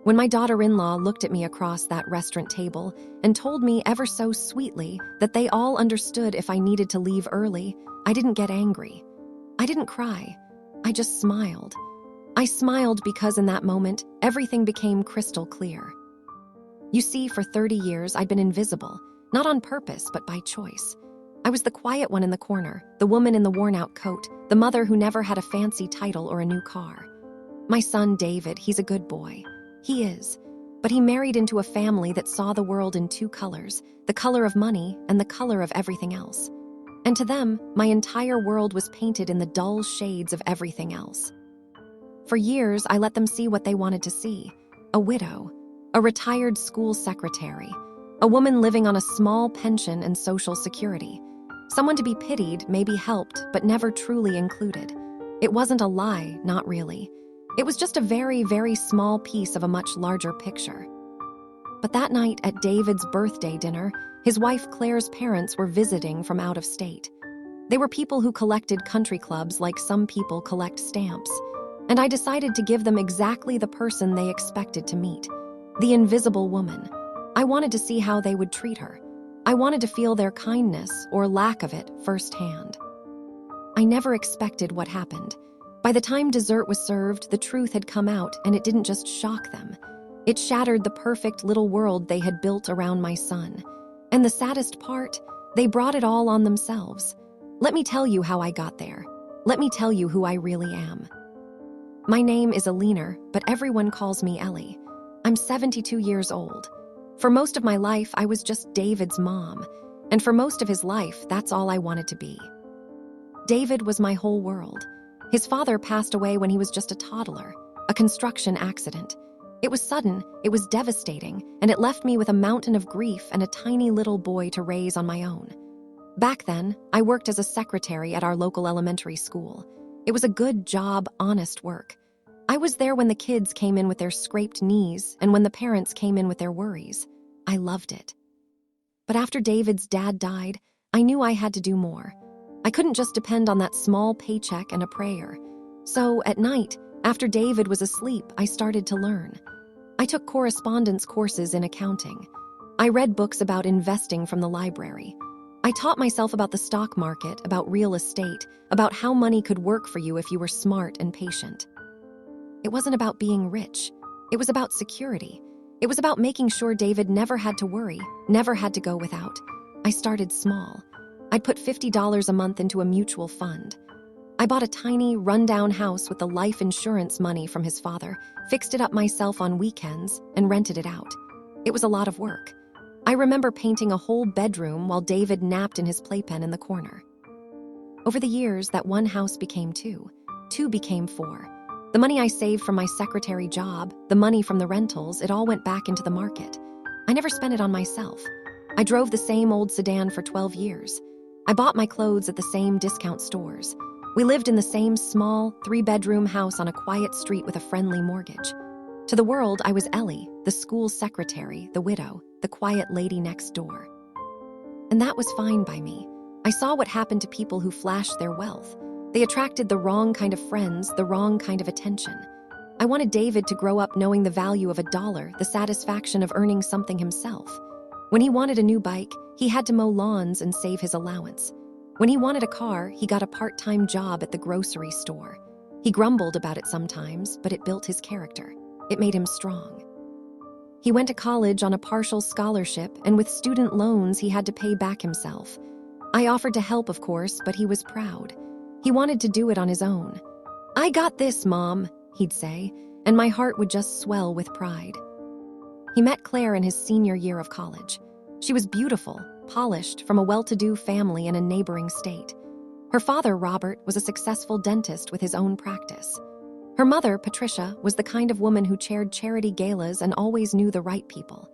When my daughter-in-law looked at me across that restaurant table and told me ever so sweetly that they all understood if I needed to leave early, I didn't get angry. I didn't cry. I just smiled. I smiled because in that moment, everything became crystal clear. You see, for 30 years, I'd been invisible, not on purpose, but by choice. I was the quiet one in the corner, the woman in the worn-out coat, the mother who never had a fancy title or a new car. My son, David, he's a good boy. He is. But he married into a family that saw the world in two colors, the color of money and the color of everything else. And to them, my entire world was painted in the dull shades of everything else. For years, I let them see what they wanted to see. A widow, a retired school secretary, a woman living on a small pension and social security. Someone to be pitied, maybe helped, but never truly included. It wasn't a lie, not really. It was just a very, very small piece of a much larger picture. But that night at David's birthday dinner, his wife Claire's parents were visiting from out of state. They were people who collected country clubs like some people collect stamps. And I decided to give them exactly the person they expected to meet. The invisible woman. I wanted to see how they would treat her. I wanted to feel their kindness, or lack of it, firsthand. I never expected what happened. By the time dessert was served, the truth had come out, and it didn't just shock them. It shattered the perfect little world they had built around my son. And the saddest part, they brought it all on themselves. Let me tell you how I got there. Let me tell you who I really am. My name is Alina, but everyone calls me Ellie. I'm 72 years old. For most of my life, I was just David's mom. And for most of his life, that's all I wanted to be. David was my whole world. His father passed away when he was just a toddler, a construction accident. It was sudden, it was devastating, and it left me with a mountain of grief and a tiny little boy to raise on my own. Back then, I worked as a secretary at our local elementary school. It was a good job, honest work. I was there when the kids came in with their scraped knees and when the parents came in with their worries. I loved it. But after David's dad died, I knew I had to do more. I couldn't just depend on that small paycheck and a prayer. So, at night, after David was asleep, I started to learn. I took correspondence courses in accounting. I read books about investing from the library. I taught myself about the stock market, about real estate, about how money could work for you if you were smart and patient. It wasn't about being rich. It was about security. It was about making sure David never had to worry, never had to go without. I started small. I'd put $50 a month into a mutual fund. I bought a tiny, rundown house with the life insurance money from his father, fixed it up myself on weekends, and rented it out. It was a lot of work. I remember painting a whole bedroom while David napped in his playpen in the corner. Over the years, that one house became two. Two became four. The money I saved from my secretary job, the money from the rentals, it all went back into the market. I never spent it on myself. I drove the same old sedan for 12 years. I bought my clothes at the same discount stores. We lived in the same small, 3-bedroom house on a quiet street with a friendly mortgage. To the world, I was Ellie, the school secretary, the widow, the quiet lady next door. And that was fine by me. I saw what happened to people who flashed their wealth. They attracted the wrong kind of friends, the wrong kind of attention. I wanted David to grow up knowing the value of $1, the satisfaction of earning something himself. When he wanted a new bike, he had to mow lawns and save his allowance. When he wanted a car, he got a part-time job at the grocery store. He grumbled about it sometimes, but it built his character. It made him strong. He went to college on a partial scholarship, and with student loans, he had to pay back himself. I offered to help, of course, but he was proud. He wanted to do it on his own. "I got this, Mom," he'd say, and my heart would just swell with pride. He met Claire in his senior year of college. She was beautiful, polished, from a well-to-do family in a neighboring state. Her father, Robert, was a successful dentist with his own practice. Her mother, Patricia, was the kind of woman who chaired charity galas and always knew the right people.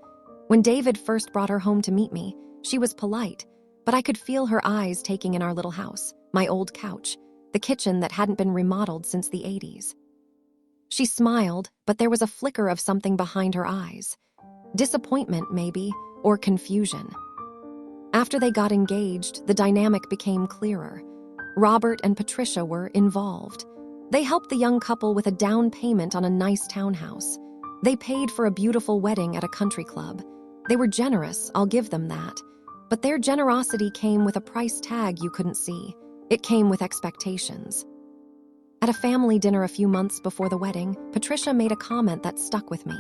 When David first brought her home to meet me, she was polite, but I could feel her eyes taking in our little house, my old couch, the kitchen that hadn't been remodeled since the 80s. She smiled, but there was a flicker of something behind her eyes. Disappointment, maybe, or confusion. After they got engaged, the dynamic became clearer. Robert and Patricia were involved. They helped the young couple with a down payment on a nice townhouse. They paid for a beautiful wedding at a country club. They were generous, I'll give them that. But their generosity came with a price tag you couldn't see. It came with expectations. At a family dinner a few months before the wedding, Patricia made a comment that stuck with me.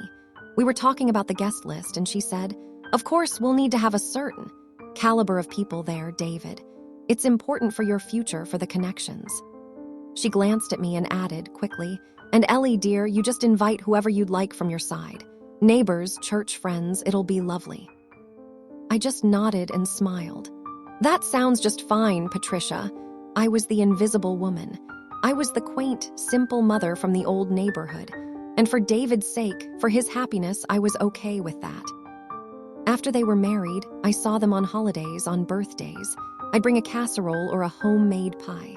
We were talking about the guest list, and she said, "Of course, we'll need to have a certain caliber of people there, David. It's important for your future, for the connections." She glanced at me and added, quickly, "And Ellie, dear, you just invite whoever you'd like from your side. Neighbors, church friends, it'll be lovely." I just nodded and smiled. "That sounds just fine, Patricia." I was the invisible woman. I was the quaint, simple mother from the old neighborhood. And for David's sake, for his happiness, I was okay with that. After they were married, I saw them on holidays, on birthdays. I'd bring a casserole or a homemade pie.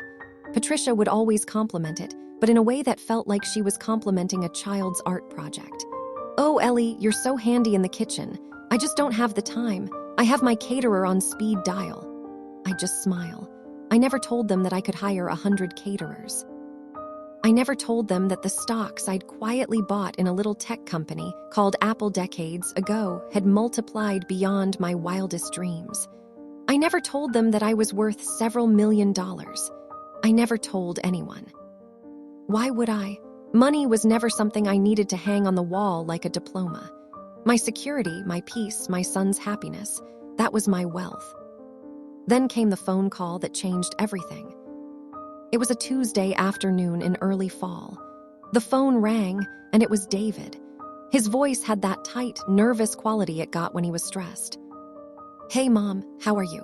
Patricia would always compliment it, but in a way that felt like she was complimenting a child's art project. "Oh, Ellie, you're so handy in the kitchen. I just don't have the time. I have my caterer on speed dial." I just smile. I never told them that I could hire 100 caterers. I never told them that the stocks I'd quietly bought in a little tech company called Apple decades ago had multiplied beyond my wildest dreams. I never told them that I was worth several $1,000,000. I never told anyone. Why would I? Money was never something I needed to hang on the wall like a diploma. My security, my peace, my son's happiness, that was my wealth. Then came the phone call that changed everything. It was a Tuesday afternoon in early fall. The phone rang, and it was David. His voice had that tight, nervous quality it got when he was stressed. "Hey, Mom, how are you?"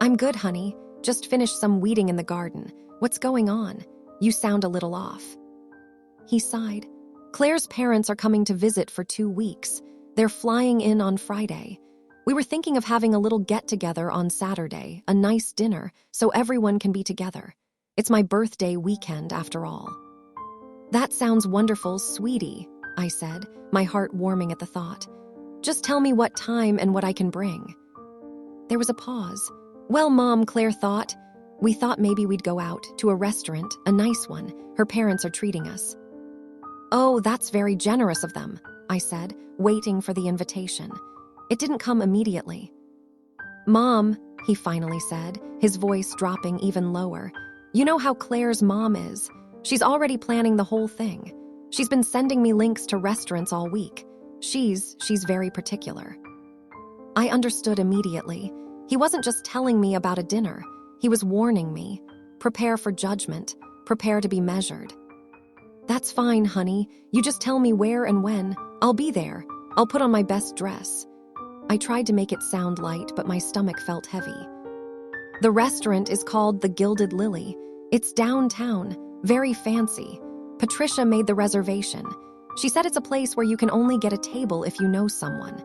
"I'm good, honey. Just finished some weeding in the garden. What's going on? You sound a little off." He sighed. "Claire's parents are coming to visit for 2 weeks. They're flying in on Friday. We were thinking of having a little get-together on Saturday, a nice dinner, so everyone can be together. It's my birthday weekend, after all." "That sounds wonderful, sweetie," I said, my heart warming at the thought. "Just tell me what time and what I can bring." There was a pause. "Well, Mom," Claire thought, "we thought maybe we'd go out to a restaurant, a nice one. Her parents are treating us." "Oh, that's very generous of them," I said, waiting for the invitation. It didn't come immediately. "Mom," he finally said, his voice dropping even lower, "you know how Claire's mom is. She's already planning the whole thing. She's been sending me links to restaurants all week. She's very particular." I understood immediately. He wasn't just telling me about a dinner. He was warning me. Prepare for judgment. Prepare to be measured. "That's fine, honey. You just tell me where and when. I'll be there. I'll put on my best dress." I tried to make it sound light, but my stomach felt heavy. "The restaurant is called the Gilded Lily. It's downtown, very fancy. Patricia made the reservation. She said it's a place where you can only get a table if you know someone."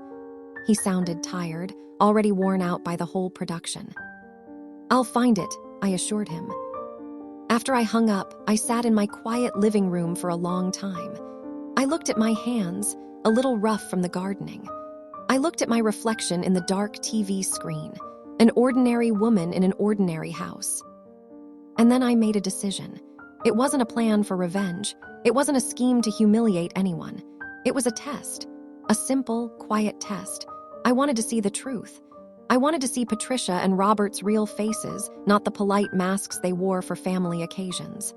He sounded tired, already worn out by the whole production. "I'll find it," I assured him. After I hung up, I sat in my quiet living room for a long time. I looked at my hands, a little rough from the gardening. I looked at my reflection in the dark TV screen, an ordinary woman in an ordinary house. And then I made a decision. It wasn't a plan for revenge. It wasn't a scheme to humiliate anyone. It was a test, a simple, quiet test. I wanted to see the truth. I wanted to see Patricia and Robert's real faces, not the polite masks they wore for family occasions.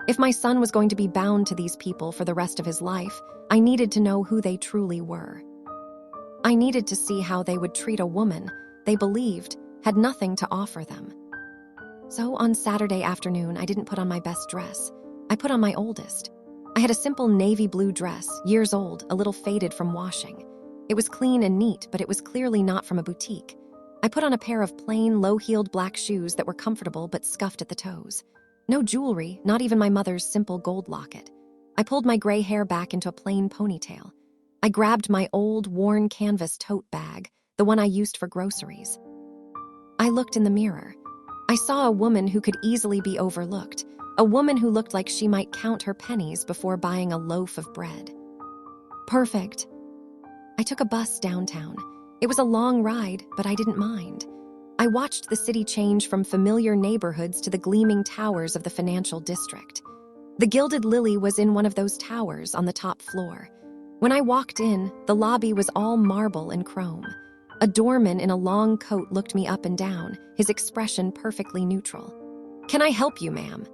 If my son was going to be bound to these people for the rest of his life, I needed to know who they truly were. I needed to see how they would treat a woman they believed had nothing to offer them. So on Saturday afternoon, I didn't put on my best dress. I put on my oldest. I had a simple navy blue dress, years old, a little faded from washing. It was clean and neat, but it was clearly not from a boutique. I put on a pair of plain, low-heeled black shoes that were comfortable but scuffed at the toes. No jewelry, not even my mother's simple gold locket. I pulled my gray hair back into a plain ponytail. I grabbed my old, worn canvas tote bag, the one I used for groceries. I looked in the mirror. I saw a woman who could easily be overlooked, a woman who looked like she might count her pennies before buying a loaf of bread. Perfect. I took a bus downtown. It was a long ride, but I didn't mind. I watched the city change from familiar neighborhoods to the gleaming towers of the financial district. The Gilded Lily was in one of those towers on the top floor. When I walked in, the lobby was all marble and chrome. A doorman in a long coat looked me up and down, his expression perfectly neutral. "Can I help you, ma'am?"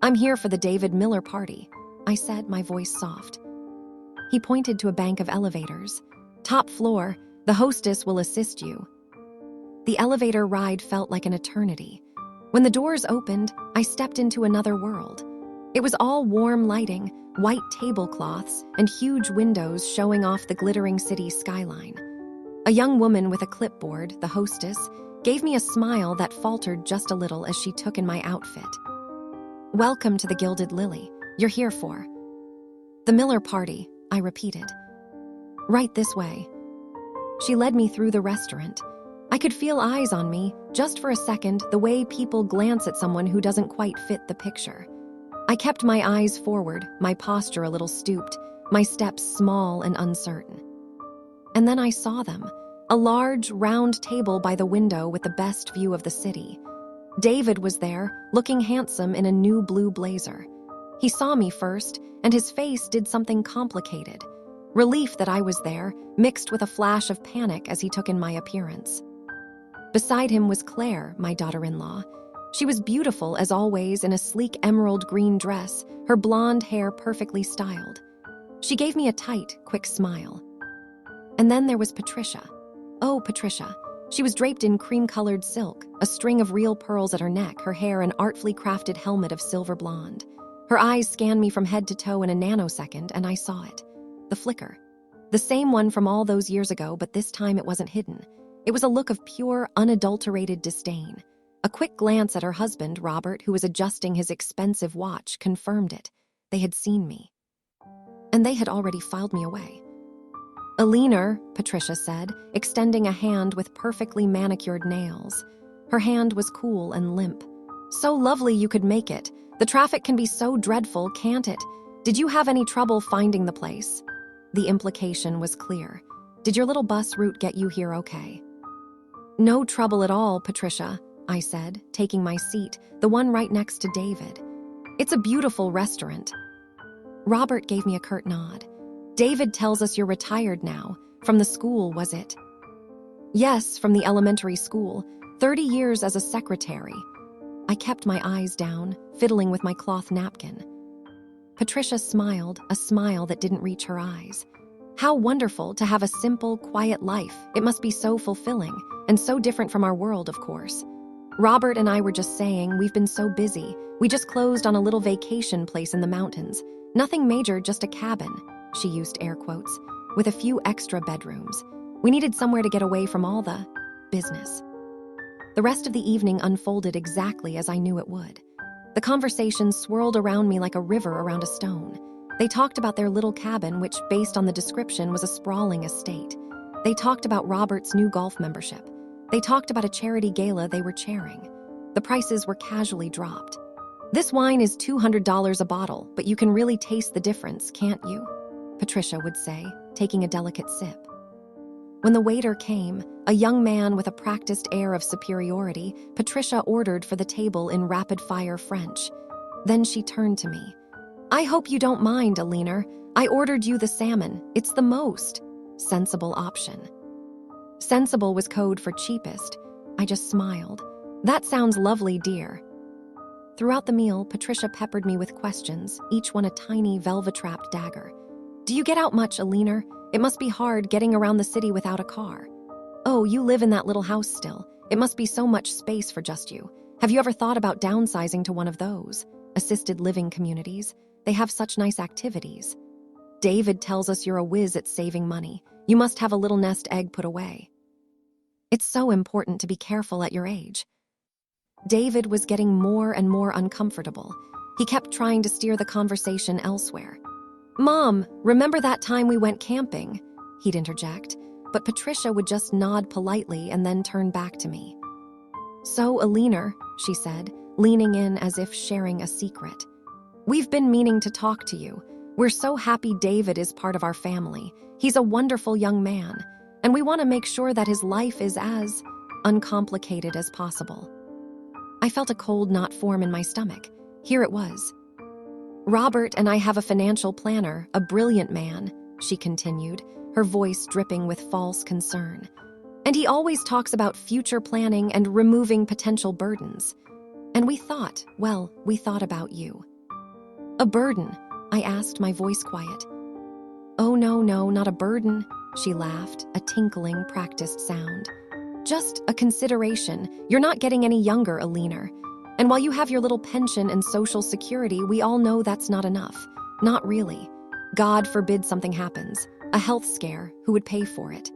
"I'm here for the David Miller party," I said, my voice soft. He pointed to a bank of elevators. "Top floor, the hostess will assist you." The elevator ride felt like an eternity. When the doors opened, I stepped into another world. It was all warm lighting, white tablecloths, and huge windows showing off the glittering city skyline. A young woman with a clipboard, the hostess, gave me a smile that faltered just a little as she took in my outfit. "Welcome to the Gilded Lily. You're here for..." "The Miller party," I repeated. "Right this way." She led me through the restaurant. I could feel eyes on me, just for a second, the way people glance at someone who doesn't quite fit the picture. I kept my eyes forward, my posture a little stooped, my steps small and uncertain. And then I saw them, a large, round table by the window with the best view of the city. David was there, looking handsome in a new blue blazer. He saw me first, and his face did something complicated. Relief that I was there, mixed with a flash of panic as he took in my appearance. Beside him was Claire, my daughter-in-law. She was beautiful as always in a sleek emerald green dress, her blonde hair perfectly styled. She gave me a tight, quick smile. And then there was Patricia. Oh, Patricia. She was draped in cream-colored silk, a string of real pearls at her neck, her hair an artfully crafted helmet of silver blonde. Her eyes scanned me from head to toe in a nanosecond, and I saw it. The flicker. The same one from all those years ago, but this time it wasn't hidden. It was a look of pure, unadulterated disdain. A quick glance at her husband, Robert, who was adjusting his expensive watch, confirmed it. They had seen me. And they had already filed me away. "Alina," Patricia said, extending a hand with perfectly manicured nails. Her hand was cool and limp. "So lovely you could make it. The traffic can be so dreadful, can't it? Did you have any trouble finding the place?" The implication was clear. "Did your little bus route get you here okay?" "No trouble at all, Patricia," I said, taking my seat, the one right next to David. "It's a beautiful restaurant." Robert gave me a curt nod. "David tells us you're retired now. From the school, was it?" "Yes, from the elementary school. 30 years as a secretary." I kept my eyes down, fiddling with my cloth napkin. Patricia smiled, a smile that didn't reach her eyes. "How wonderful to have a simple, quiet life. It must be so fulfilling, and so different from our world, of course. Robert and I were just saying we've been so busy. We just closed on a little vacation place in the mountains. Nothing major, just a cabin," she used air quotes, "with a few extra bedrooms. We needed somewhere to get away from all the business." The rest of the evening unfolded exactly as I knew it would. The conversation swirled around me like a river around a stone. They talked about their little cabin, which, based on the description, was a sprawling estate. They talked about Robert's new golf membership. They talked about a charity gala they were chairing. The prices were casually dropped. "This wine is $200 a bottle, but you can really taste the difference, can't you?" Patricia would say, taking a delicate sip. When the waiter came, a young man with a practiced air of superiority, Patricia ordered for the table in rapid-fire French. Then she turned to me. "I hope you don't mind, Alina. I ordered you the salmon. It's the most sensible option." Sensible was code for cheapest. I just smiled. "That sounds lovely, dear." Throughout the meal, Patricia peppered me with questions, each one a tiny, velvet-wrapped dagger. "Do you get out much, Alina? It must be hard getting around the city without a car. Oh, you live in that little house still. It must be so much space for just you. Have you ever thought about downsizing to one of those? Assisted living communities. They have such nice activities. David tells us you're a whiz at saving money. You must have a little nest egg put away. It's so important to be careful at your age." David was getting more and more uncomfortable. He kept trying to steer the conversation elsewhere. "Mom, remember that time we went camping?" He'd interject, but Patricia would just nod politely and then turn back to me. "So, Alina," she said, leaning in as if sharing a secret. "We've been meaning to talk to you. We're so happy David is part of our family. He's a wonderful young man, and we want to make sure that his life is as uncomplicated as possible." I felt a cold knot form in my stomach. Here it was. "Robert and I have a financial planner, a brilliant man. she continued, her voice dripping with false concern. And he always talks about future planning and removing potential burdens. And we thought about you. A burden? I asked, my voice quiet. Oh, no, not a burden, she laughed, a tinkling, practiced sound. Just a consideration. You're not getting any younger, Alina. And while you have your little pension and social security, we all know that's not enough. Not really. God forbid something happens. A health scare, who would pay for it?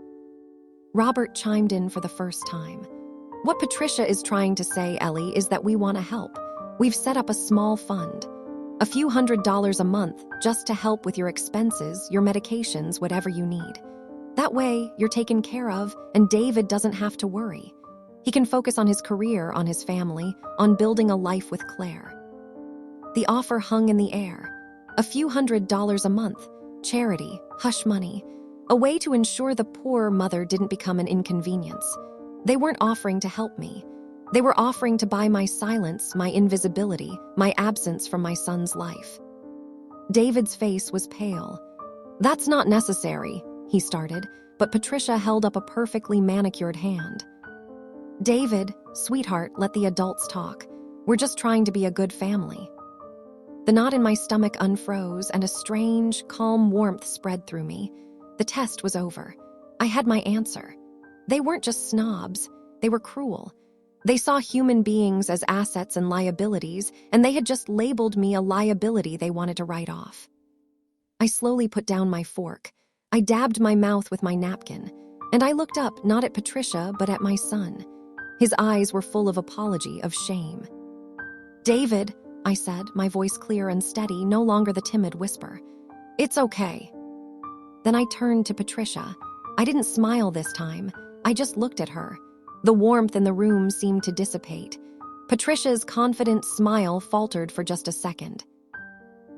Robert chimed in for the first time. What Patricia is trying to say, Ellie, is that we want to help. We've set up a small fund. A few $100s a month just to help with your expenses, your medications, whatever you need. That way, you're taken care of and David doesn't have to worry. He can focus on his career, on his family, on building a life with Claire. The offer hung in the air. A few $100s a month, charity, hush money, a way to ensure the poor mother didn't become an inconvenience. They weren't offering to help me. They were offering to buy my silence, my invisibility, my absence from my son's life. David's face was pale. That's not necessary, he started, but Patricia held up a perfectly manicured hand. David, sweetheart, let the adults talk. We're just trying to be a good family. The knot in my stomach unfroze and a strange, calm warmth spread through me. The test was over. I had my answer. They weren't just snobs. They were cruel. They saw human beings as assets and liabilities, and they had just labeled me a liability they wanted to write off. I slowly put down my fork. I dabbed my mouth with my napkin, and I looked up not at Patricia but at my son. His eyes were full of apology, of shame. David, I said, my voice clear and steady, no longer the timid whisper. It's okay. Then I turned to Patricia. I didn't smile this time. I just looked at her. The warmth in the room seemed to dissipate. Patricia's confident smile faltered for just a second.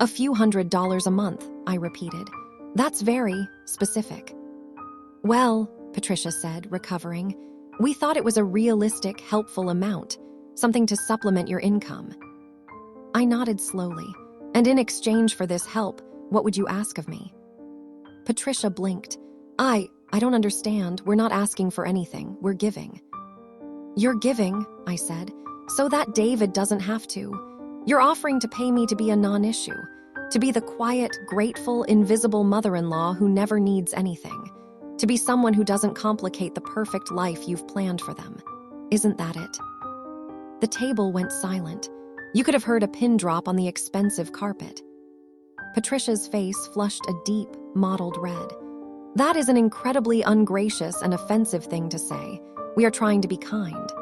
A few $100s a month, I repeated. That's very specific. Well, Patricia said, recovering, we thought it was a realistic, helpful amount, something to supplement your income. I nodded slowly. And in exchange for this help, what would you ask of me? Patricia blinked. I don't understand. We're not asking for anything. We're giving. You're giving, I said, so that David doesn't have to. You're offering to pay me to be a non-issue, to be the quiet, grateful, invisible mother-in-law who never needs anything, to be someone who doesn't complicate the perfect life you've planned for them. Isn't that it? The table went silent. You could have heard a pin drop on the expensive carpet. Patricia's face flushed a deep, mottled red. That is an incredibly ungracious and offensive thing to say. We are trying to be kind.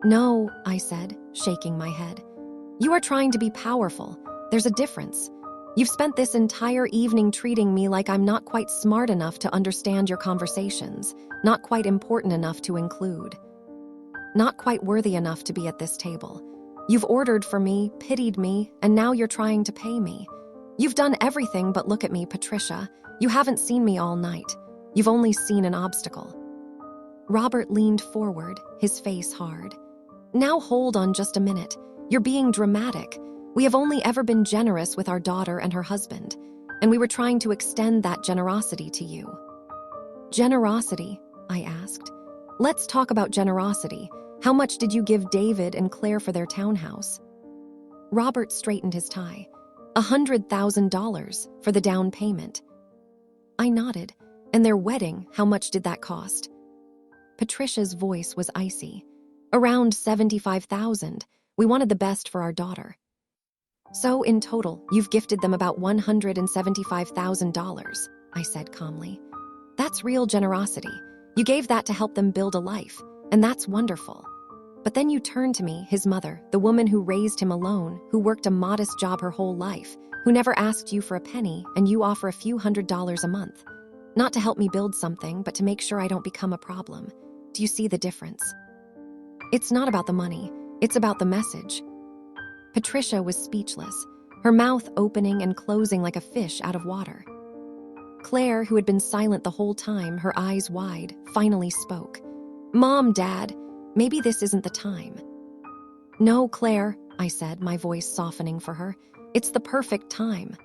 No, I said, shaking my head. You are trying to be powerful. There's a difference. You've spent this entire evening treating me like I'm not quite smart enough to understand your conversations, not quite important enough to include, not quite worthy enough to be at this table. You've ordered for me, pitied me, and now you're trying to pay me. You've done everything but look at me, Patricia. You haven't seen me all night. You've only seen an obstacle. Robert leaned forward, his face hard. Now hold on just a minute. You're being dramatic. We have only ever been generous with our daughter and her husband, and we were trying to extend that generosity to you. Generosity? I asked. Let's talk about generosity. How much did you give David and Claire for their townhouse? Robert straightened his tie. $100,000 for the down payment. I nodded. And their wedding, how much did that cost? Patricia's voice was icy. Around $75,000. We wanted the best for our daughter. So in total, you've gifted them about $175,000, I said calmly. That's real generosity. You gave that to help them build a life, and that's wonderful. But then you turned to me, his mother, the woman who raised him alone, who worked a modest job her whole life, who never asked you for a penny, and you offer a few $100s a month. Not to help me build something, but to make sure I don't become a problem. Do you see the difference? It's not about the money. It's about the message. Patricia was speechless, her mouth opening and closing like a fish out of water. Claire, who had been silent the whole time, her eyes wide, finally spoke. Mom, Dad, maybe this isn't the time. No, Claire, I said, my voice softening for her. It's the perfect time.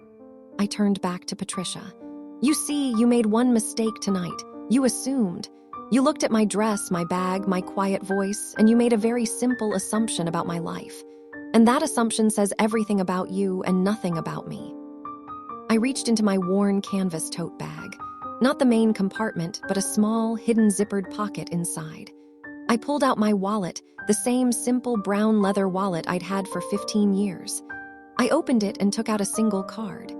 I turned back to Patricia. You see, you made one mistake tonight. You assumed. You looked at my dress, my bag, my quiet voice, and you made a very simple assumption about my life. And that assumption says everything about you and nothing about me. I reached into my worn canvas tote bag. Not the main compartment, but a small, hidden zippered pocket inside. I pulled out my wallet, the same simple brown leather wallet I'd had for 15 years. I opened it and took out a single card.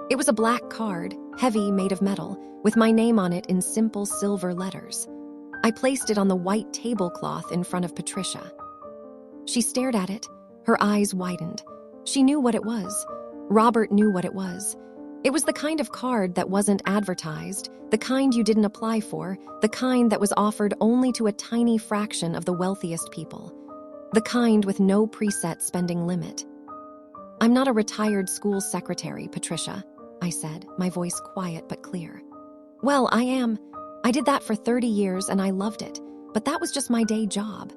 It was a black card, heavy, made of metal, with my name on it in simple silver letters. I placed it on the white tablecloth in front of Patricia. She stared at it. Her eyes widened. She knew what it was. Robert knew what it was. It was the kind of card that wasn't advertised, the kind you didn't apply for, the kind that was offered only to a tiny fraction of the wealthiest people. The kind with no preset spending limit. "I'm not a retired school secretary, Patricia," I said, my voice quiet but clear. "Well, I am. I did that for 30 years and I loved it, but that was just my day job.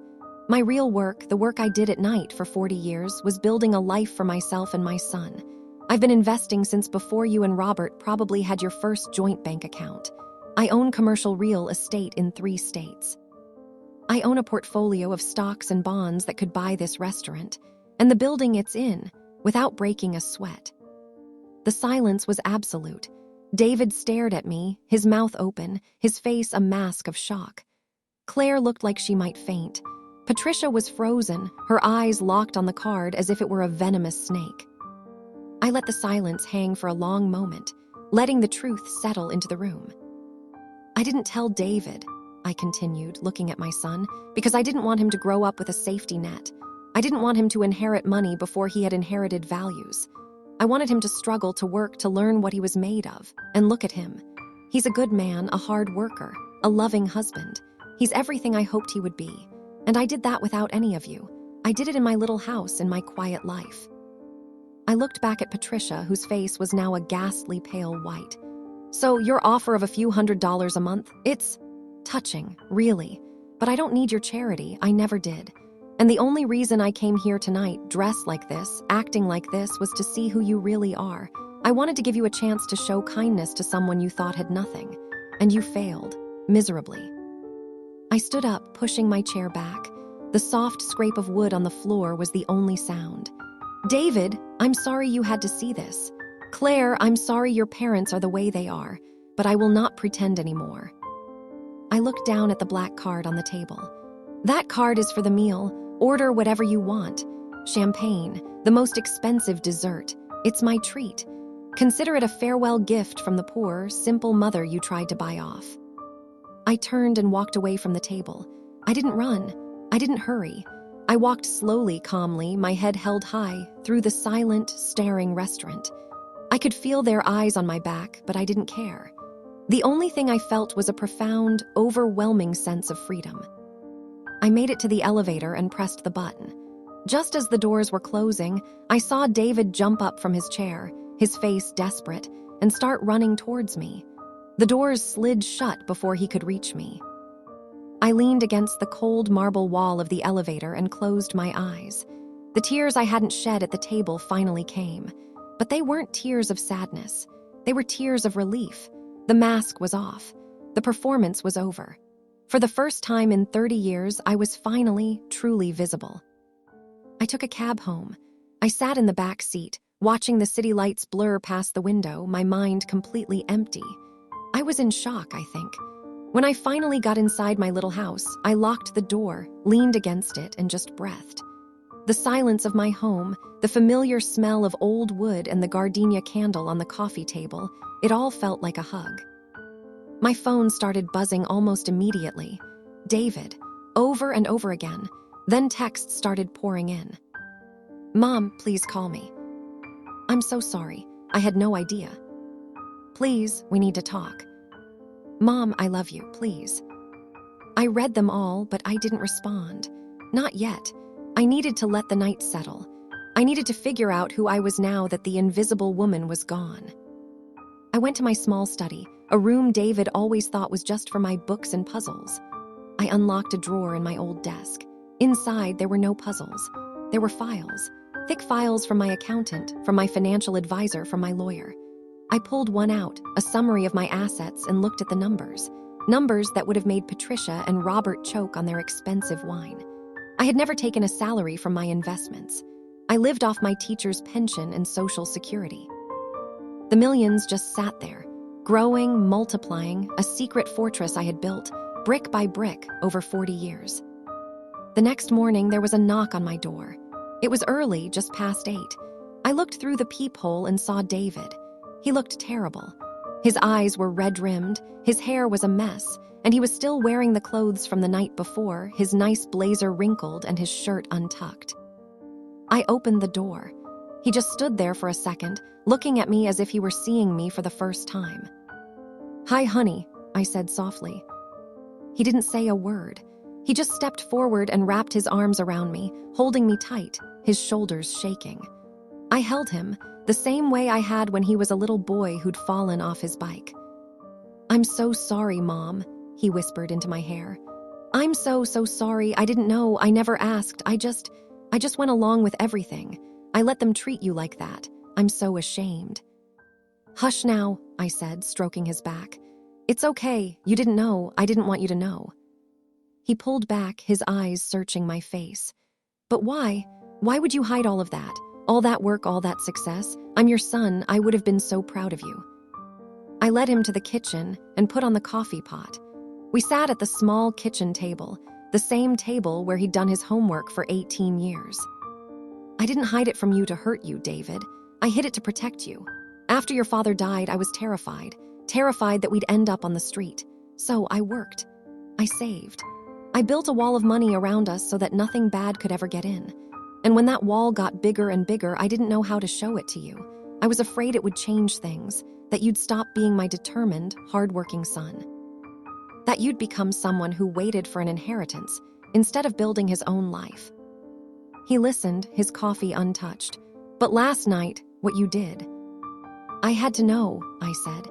My real work, the work I did at night for 40 years, was building a life for myself and my son. I've been investing since before you and Robert probably had your first joint bank account. I own commercial real estate in 3 states. I own a portfolio of stocks and bonds that could buy this restaurant, and the building it's in, without breaking a sweat." The silence was absolute. David stared at me, his mouth open, his face a mask of shock. Claire looked like she might faint. Patricia was frozen, her eyes locked on the card as if it were a venomous snake. I let the silence hang for a long moment, letting the truth settle into the room. "I didn't tell David," I continued, looking at my son, "because I didn't want him to grow up with a safety net. I didn't want him to inherit money before he had inherited values. I wanted him to struggle to work to learn what he was made of. And look at him. He's a good man, a hard worker, a loving husband. He's everything I hoped he would be. And I did that without any of you. I did it in my little house in my quiet life." I looked back at Patricia, whose face was now a ghastly pale white. "So your offer of a few $100s a month, it's touching, really. But I don't need your charity, I never did. And the only reason I came here tonight, dressed like this, acting like this, was to see who you really are. I wanted to give you a chance to show kindness to someone you thought had nothing. And you failed, miserably." I stood up, pushing my chair back. The soft scrape of wood on the floor was the only sound. "David, I'm sorry you had to see this. Claire, I'm sorry your parents are the way they are, but I will not pretend anymore." I looked down at the black card on the table. "That card is for the meal. Order whatever you want. Champagne, the most expensive dessert. It's my treat. Consider it a farewell gift from the poor, simple mother you tried to buy off." I turned and walked away from the table. I didn't run. I didn't hurry. I walked slowly, calmly, my head held high, through the silent, staring restaurant. I could feel their eyes on my back, but I didn't care. The only thing I felt was a profound, overwhelming sense of freedom. I made it to the elevator and pressed the button. Just as the doors were closing, I saw David jump up from his chair, his face desperate, and start running towards me. The doors slid shut before he could reach me. I leaned against the cold marble wall of the elevator and closed my eyes. The tears I hadn't shed at the table finally came. But they weren't tears of sadness. They were tears of relief. The mask was off. The performance was over. For the first time in 30 years, I was finally, truly visible. I took a cab home. I sat in the back seat, watching the city lights blur past the window, my mind completely empty. I was in shock, I think. When I finally got inside my little house, I locked the door, leaned against it, and just breathed. The silence of my home, the familiar smell of old wood and the gardenia candle on the coffee table, it all felt like a hug. My phone started buzzing almost immediately. David, over and over again. Then texts started pouring in. "Mom, please call me. I'm so sorry. I had no idea. Please, we need to talk. Mom, I love you, please." I read them all, but I didn't respond. Not yet. I needed to let the night settle. I needed to figure out who I was now that the invisible woman was gone. I went to my small study, a room David always thought was just for my books and puzzles. I unlocked a drawer in my old desk. Inside, there were no puzzles. There were files. Thick files from my accountant, from my financial advisor, from my lawyer. I pulled one out, a summary of my assets, and looked at the numbers. Numbers that would have made Patricia and Robert choke on their expensive wine. I had never taken a salary from my investments. I lived off my teacher's pension and Social Security. The millions just sat there, growing, multiplying, a secret fortress I had built, brick by brick, over 40 years. The next morning, there was a knock on my door. It was early, just past 8. I looked through the peephole and saw David. He looked terrible. His eyes were red-rimmed, his hair was a mess, and he was still wearing the clothes from the night before, his nice blazer wrinkled and his shirt untucked. I opened the door. He just stood there for a second, looking at me as if he were seeing me for the first time. "Hi, honey," I said softly. He didn't say a word. He just stepped forward and wrapped his arms around me, holding me tight, his shoulders shaking. I held him, the same way I had when he was a little boy who'd fallen off his bike. "I'm so sorry, Mom," he whispered into my hair. "I'm so sorry. I didn't know. I never asked. I just went along with everything. I let them treat you like that. I'm so ashamed." "Hush now," I said, stroking his back. "It's okay. You didn't know. I didn't want you to know." He pulled back, his eyes searching my face. "But why? Why would you hide all of that? All that work, all that success? I'm your son. I would have been so proud of you." I led him to the kitchen and put on the coffee pot. We sat at the small kitchen table, the same table where he'd done his homework for 18 years. "I didn't hide it from you to hurt you, David. I hid it to protect you. After your father died, I was terrified that we'd end up on the street. So I worked. I saved. I built a wall of money around us so that nothing bad could ever get in. And when that wall got bigger and bigger, I didn't know how to show it to you. I was afraid it would change things, that you'd stop being my determined, hardworking son. That you'd become someone who waited for an inheritance instead of building his own life." He listened, his coffee untouched. "But last night, what you did." "I had to know," I said.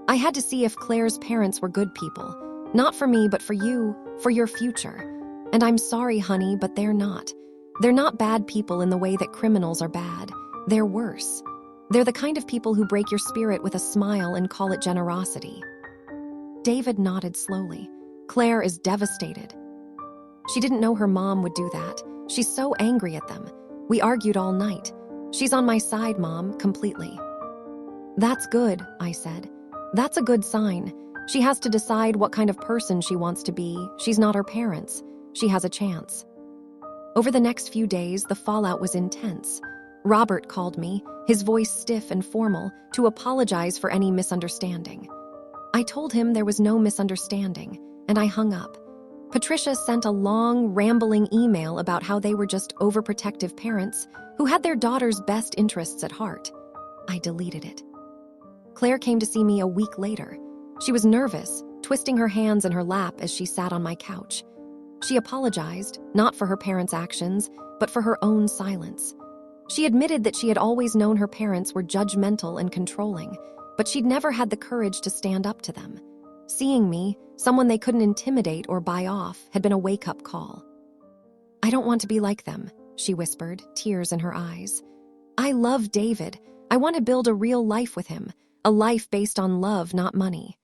"I had to see if Claire's parents were good people. Not for me, but for you, for your future. And I'm sorry, honey, but they're not. They're not bad people in the way that criminals are bad. They're worse. They're the kind of people who break your spirit with a smile and call it generosity." David nodded slowly. "Claire is devastated. She didn't know her mom would do that. She's so angry at them. We argued all night. She's on my side, Mom, completely." "That's good," I said. "That's a good sign. She has to decide what kind of person she wants to be. She's not her parents. She has a chance." Over the next few days, the fallout was intense. Robert called me, his voice stiff and formal, to apologize for any misunderstanding. I told him there was no misunderstanding, and I hung up. Patricia sent a long, rambling email about how they were just overprotective parents who had their daughter's best interests at heart. I deleted it. Claire came to see me a week later. She was nervous, twisting her hands in her lap as she sat on my couch. She apologized, not for her parents' actions, but for her own silence. She admitted that she had always known her parents were judgmental and controlling, but she'd never had the courage to stand up to them. Seeing me, someone they couldn't intimidate or buy off, had been a wake-up call. "I don't want to be like them," she whispered, tears in her eyes. "I love David. I want to build a real life with him, a life based on love, not money."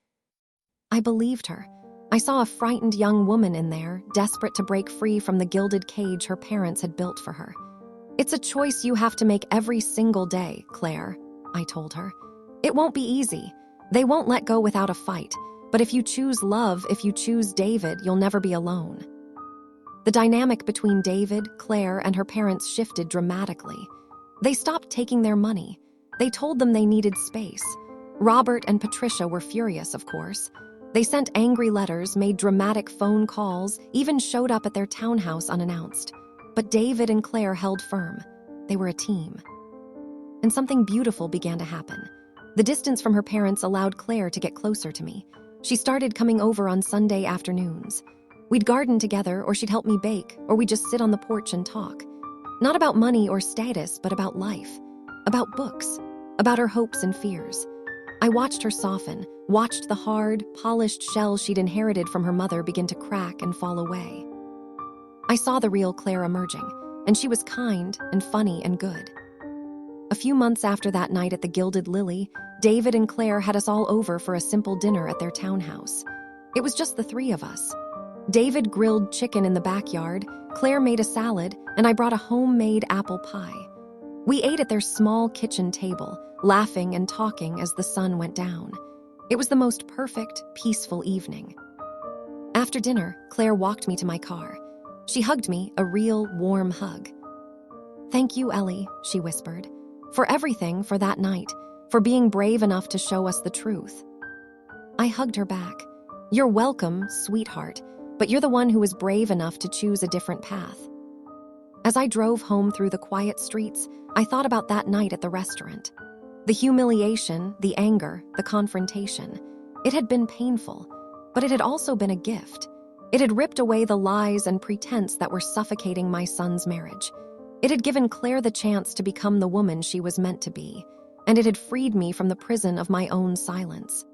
I believed her. I saw a frightened young woman in there, desperate to break free from the gilded cage her parents had built for her. "It's a choice you have to make every single day, Claire," I told her. "It won't be easy. They won't let go without a fight. But if you choose love, if you choose David, you'll never be alone." The dynamic between David, Claire, and her parents shifted dramatically. They stopped taking their money. They told them they needed space. Robert and Patricia were furious, of course. They sent angry letters, made dramatic phone calls, even showed up at their townhouse unannounced. But David and Claire held firm. They were a team. And something beautiful began to happen. The distance from her parents allowed Claire to get closer to me. She started coming over on Sunday afternoons. We'd garden together, or she'd help me bake, or we'd just sit on the porch and talk. Not about money or status, but about life. About books. About her hopes and fears. I watched her soften, watched the hard, polished shell she'd inherited from her mother begin to crack and fall away. I saw the real Claire emerging, and she was kind and funny and good. A few months after that night at the Gilded Lily, David and Claire had us all over for a simple dinner at their townhouse. It was just the three of us. David grilled chicken in the backyard, Claire made a salad, and I brought a homemade apple pie. We ate at their small kitchen table, laughing and talking as the sun went down. It was the most perfect, peaceful evening. After dinner, Claire walked me to my car. She hugged me, a real, warm hug. "Thank you, Ellie," she whispered, "for everything, for that night, for being brave enough to show us the truth." I hugged her back. "You're welcome, sweetheart, but you're the one who was brave enough to choose a different path." As I drove home through the quiet streets, I thought about that night at the restaurant. The humiliation, the anger, the confrontation. It had been painful, but it had also been a gift. It had ripped away the lies and pretense that were suffocating my son's marriage. It had given Claire the chance to become the woman she was meant to be, and it had freed me from the prison of my own silence.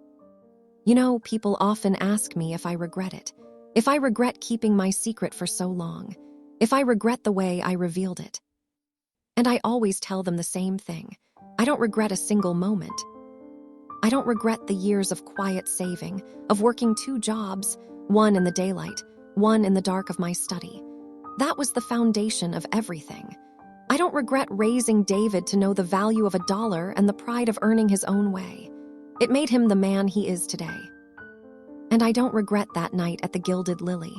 You know, people often ask me if I regret it, if I regret keeping my secret for so long, if I regret the way I revealed it. And I always tell them the same thing. I don't regret a single moment. I don't regret the years of quiet saving, of working 2 jobs, one in the daylight, one in the dark of my study. That was the foundation of everything. I don't regret raising David to know the value of $1 and the pride of earning his own way. It made him the man he is today. And I don't regret that night at the Gilded Lily.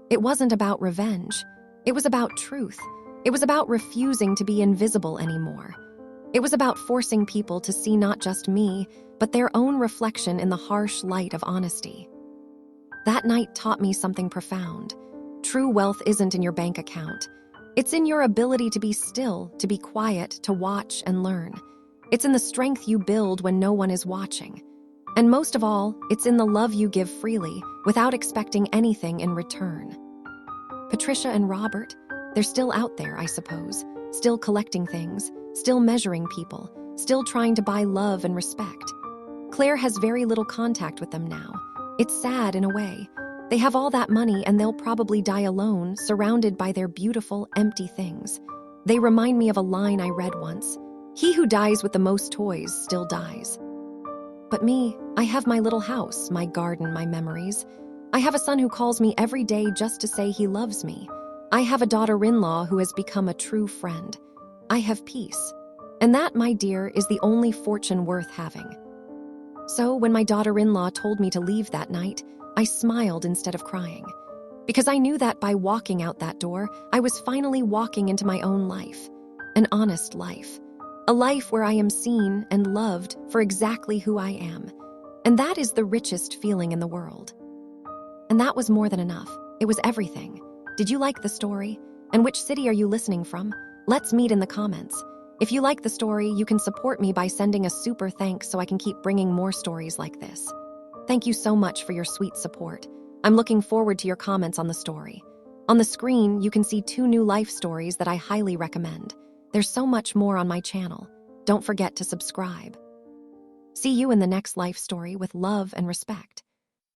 It wasn't about revenge. It was about truth. It was about refusing to be invisible anymore. It was about forcing people to see not just me, but their own reflection in the harsh light of honesty. That night taught me something profound. True wealth isn't in your bank account. It's in your ability to be still, to be quiet, to watch and learn. It's in the strength you build when no one is watching. And most of all, it's in the love you give freely, without expecting anything in return. Patricia and Robert, they're still out there, I suppose, still collecting things, still measuring people, still trying to buy love and respect. Claire has very little contact with them now. It's sad in a way. They have all that money and they'll probably die alone, surrounded by their beautiful, empty things. They remind me of a line I read once. He who dies with the most toys still dies. But me, I have my little house, my garden, my memories. I have a son who calls me every day just to say he loves me. I have a daughter-in-law who has become a true friend. I have peace. And that, my dear, is the only fortune worth having. So when my daughter-in-law told me to leave that night, I smiled instead of crying. Because I knew that by walking out that door, I was finally walking into my own life. An honest life. A life where I am seen and loved for exactly who I am. And that is the richest feeling in the world. And that was more than enough. It was everything. Did you like the story? And which city are you listening from? Let's meet in the comments. If you like the story, you can support me by sending a super thanks so I can keep bringing more stories like this. Thank you so much for your sweet support. I'm looking forward to your comments on the story. On the screen, you can see 2 new life stories that I highly recommend. There's so much more on my channel. Don't forget to subscribe. See you in the next life story with love and respect.